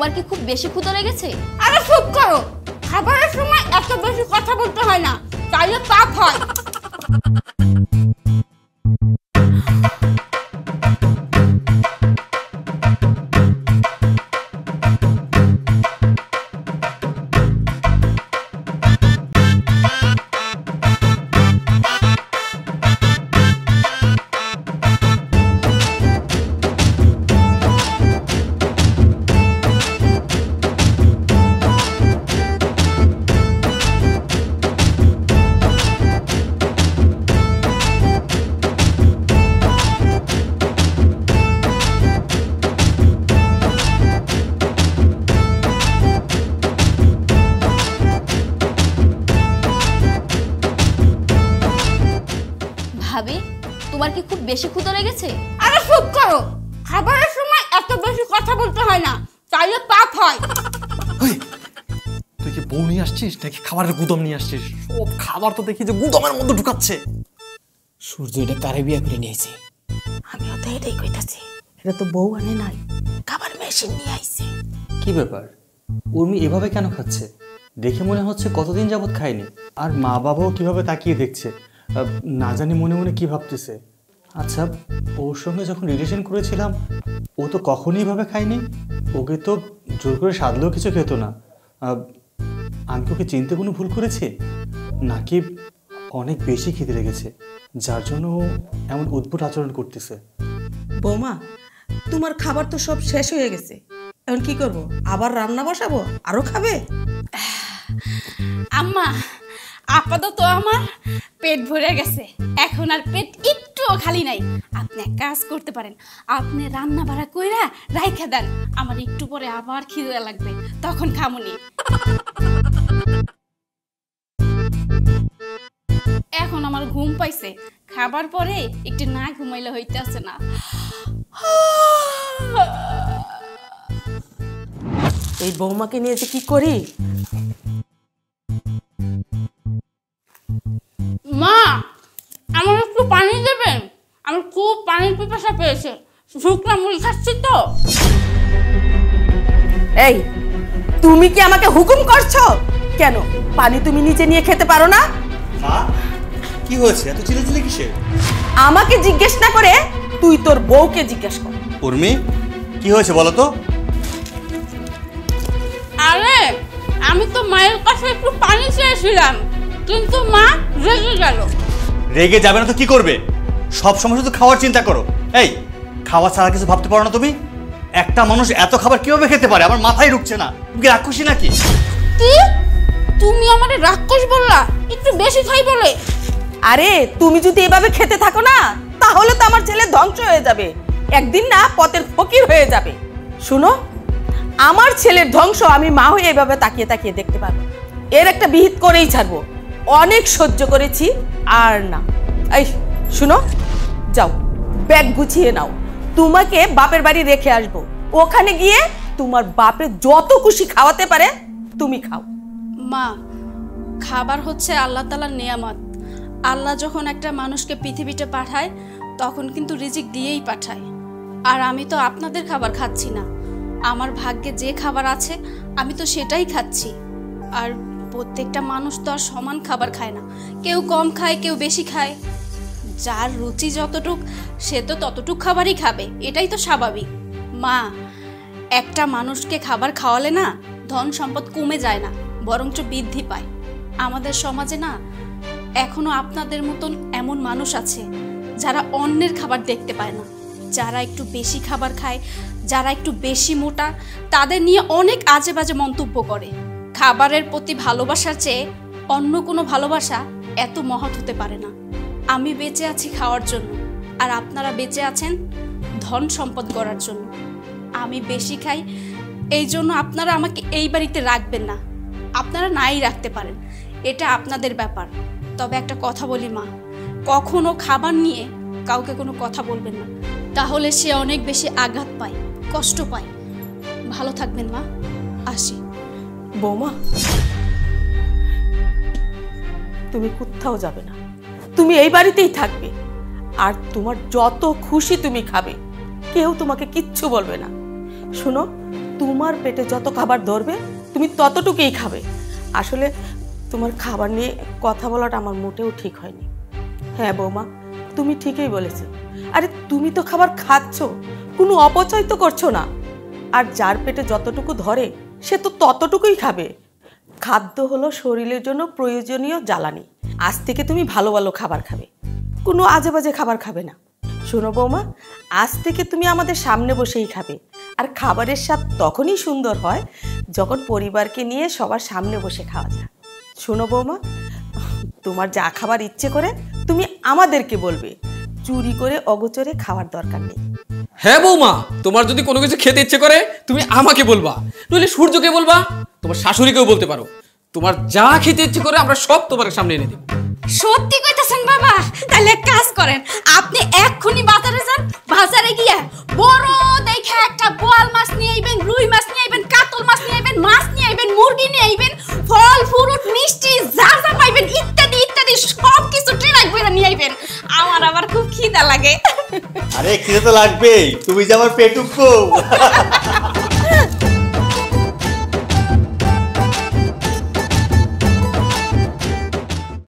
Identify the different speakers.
Speaker 1: তোমার কি খুব বেশি ক্ষুধা লেগেছে?
Speaker 2: আরে চুপ করো, খাবারের সময় এত বেশি কথা বলতে হয় না, তাইলে পাপ হয়।
Speaker 1: ভাবি, তোমার কি খুব বেশি ক্ষুধা লেগেছে?
Speaker 2: আরে চুপ করো, খাবারের সময় এত বেশি কথা বলতে হয় না, তাইলে পাপ হয়।
Speaker 3: তুই কি বউ নিয়ে আসছিস নাকি খাবারের গুদম নিয়ে আসছিস? সব খাবার তো দেখি যে গুদমের মধ্যে ঢুকাচ্ছে।
Speaker 4: সূর্য এটা কারে বিয়া করে নিয়েছে? আমিও তো এটাই কইতাছি, এটা তো বউ আনে নাই, খাবার মেশিন নিয়ে আইছে।
Speaker 5: কি ব্যাপার, উর্মি এভাবে কেন খাচ্ছে? দেখে মনে হচ্ছে কতদিন যাবত খায়নি। আর মা বাবাও কিভাবে তাকিয়ে দেখছে, না জানি মনে মনে কি ভাবতেছে। আচ্ছা, ওর সঙ্গে যখন রিলেশন করেছিলাম ও তো কখনই এভাবে খায়নি। ওকে তো জোর করে সাধলেও কিছু খেত না। আমি ওকে চিনতে কোনো ভুল করেছি, নাকি অনেক বেশি খিদে লেগেছে যার জন্য ও এমন অদ্ভুত আচরণ করতেছে?
Speaker 4: বৌমা, তোমার খাবার তো সব শেষ হয়ে গেছে, এখন কি করব? আবার রান্না বসাবো? আরো খাবে?
Speaker 2: আম্মা, আপাতত আমার পেট ভরে গেছে, এখন আর পেট একটুও খালি নাই। আপনি এক কাজ করতে পারেন, আপনি রান্না বাড়া কইরা রাইখা দেন, আমার একটু পরে আবার খিদে লাগবে, তখন খামুনি। এখন আমার ঘুম পাইছে, খাবার পরে একটু না ঘুমাইলে হইতেছে না।
Speaker 4: এই বৌমাকে নিয়ে যে কি করি।
Speaker 2: মা, আমার একটু পানি দেবেন, আমার খুব পানির পিপাসা পেয়েছে, শুকনা মুড়ি খাচ্ছি তো।
Speaker 4: এই, তুমি কি আমাকে হুকুম করছো? কেন, পানি তুমি নিজে নিয়ে খেতে পারো না?
Speaker 5: মা, কি হয়েছে? এত চিল্লাচিল্লি কিসের?
Speaker 4: আমাকে জিজ্ঞেস না করে তুই তোর বউকে জিজ্ঞেস কর।
Speaker 5: উর্মি, কি হয়েছে বলো তো?
Speaker 2: আরে, আমি তো মায়ের কাছে একটু পানি চেয়েছিলাম, কিন্তু মা রেগে গেল।
Speaker 5: রেগে যাবে না তো কি করবে? সব সময় শুধু খাওয়ার চিন্তা করো। এই, খাওয়া ছাড়া কিছু ভাবতে পারো না তুমি? একটা মানুষ এত খাবার কিভাবে খেতে পারে? আমার মাথায় ঢুকছে না। তুমি রাক্ষসী নাকি?
Speaker 2: কি? তুমি আমারে রাক্ষস বললা? একটু বেশি খাই বলে?
Speaker 4: আরে, তুমি যদি এভাবে খেতে থাকো না, তাহলে তো আমার ছেলে ধ্বংস হয়ে যাবে, একদিন না পথের ফকির হয়ে যাবে। শুনো, আমার ছেলের ধ্বংস আমি মা হয়ে এভাবে তাকিয়ে তাকিয়ে দেখতে পারবো? এর একটা বিহিত করেই ছাড়বো। অনেক সহ্য করেছি, আর না। এই শুনো, যাও ব্যাগ গুছিয়ে নাও, তোমাকে বাপের বাড়ি রেখে আসবো। ওখানে গিয়ে তোমার বাপে যত খুশি খাওয়াতে পারে তুমি খাও।
Speaker 2: মা, খাবার হচ্ছে আল্লাহ তাআলার নিয়ামত। আল্লাহ যখন একটা মানুষকে পৃথিবীতে পাঠায় তখন কিন্তু রিজিক দিয়েই পাঠায়। আর আমি তো আপনাদের খাবার খাচ্ছি না, আমার ভাগ্যে যে খাবার আছে আমি তো সেটাই খাচ্ছি। আর প্রত্যেকটা মানুষ তো আর সমান খাবার খায় না, কেউ কম খায়, কেউ বেশি খায়। যার রুচি যতটুক সে তো ততটুক খাবারই খাবে, এটাই তো স্বাভাবিক। মা, একটা মানুষকে খাবার খাওয়ালে না ধন সম্পদ কমে যায় না, বরঞ্চ বৃদ্ধি পায়। আমাদের সমাজে না এখনো আপনাদের মতন এমন মানুষ আছে যারা অন্যের খাবার দেখতে পায় না, যারা একটু বেশি খাবার খায়, যারা একটু বেশি মোটা, তাদের নিয়ে অনেক আজে বাজে মন্তব্য করে। খাবারের প্রতি ভালোবাসার চেয়ে অন্য কোনো ভালোবাসা এত মহৎ হতে পারে না। আমি বেঁচে আছি খাওয়ার জন্য, আর আপনারা বেঁচে আছেন ধন সম্পদ গড়ার জন্য। আমি বেশি খাই, এই জন্য আপনারা আমাকে এই বাড়িতে রাখবেন না। আপনারা নাই রাখতে পারেন, এটা আপনাদের ব্যাপার। তবে একটা কথা বলি মা, কখনো খাবার নিয়ে কাউকে কোনো কথা বলবেন না, তাহলে সে অনেক বেশি আঘাত পায়, কষ্ট পায়। ভালো থাকবেন মা, আসি।
Speaker 4: বৌমা, তুমি কোথাও যাবে না, তুমি এই বাড়িতেই থাকবে, আর তোমার যত খুশি তুমি খাবে, কেউ তোমাকে কিচ্ছু বলবে না। শোনো, তোমার পেটে যত খাবার ধরবে তুমি ততটুকুই খাবে। আসলে তোমার খাবার নিয়ে কথা বলাটা আমার মোটেও ঠিক হয়নি। হ্যাঁ বৌমা, তুমি ঠিকই বলেছো। আরে তুমি তো খাবার খাচ্ছ, কোনো অপচয় তো করছো না। আর যার পেটে যতটুকু ধরে সে তো ততটুকুই খাবে। খাদ্য হলো শরীরের জন্য প্রয়োজনীয় জ্বালানি। আজ থেকে তুমি ভালো ভালো খাবার খাবে, কোনো আজে বাজে খাবার খাবে না। শোনো বৌমা, আজ থেকে তুমি আমাদের সামনে বসেই খাবে। আর খাবারের স্বাদ তখনই সুন্দর হয় যখন পরিবারকে নিয়ে সবার সামনে বসে খাওয়া যায়। শোনো বৌমা, তোমার যা খাবার ইচ্ছে করে তুমি আমাদেরকে বলবে, চুরি করে অগোচরে খাওয়ার দরকার নেই।
Speaker 3: হ্যাঁ বৌমা, তোমার যদি কোনো কিছু খেতে ইচ্ছে করে তুমি আমাকে বলবা, নইলে সূর্যকে বলবা, তোমার শাশুড়িকেও বলতে পারো। তোমার যা খেতে ইচ্ছে করে আমরা সব তোমার সামনে এনে দেব।
Speaker 2: সত্যি কইতেছেন বাবা? তাহলে এক কাজ করেন, আপনি এক্ষুনি বাজারে যান। বাজারে গিয়া বড় দেখে একটা বোয়াল মাছ নিয়ে আইবেন, রুই মাছ নিয়ে আইবেন, কাতল মাছ নিয়ে আইবেন, মাছ নিয়ে আইবেন, মুরগি নিয়ে আইবেন, ফল ফ্রুট মিষ্টি যা যা পাইবেন ইত্যাদি ইত্যাদি সব কিছু ট্রাক করে নিয়ে আইবেন। আমার আবার খুব খিদা লাগে।
Speaker 6: আরে খিদে তো লাগবেই, তুমি যে আমার পেটুক।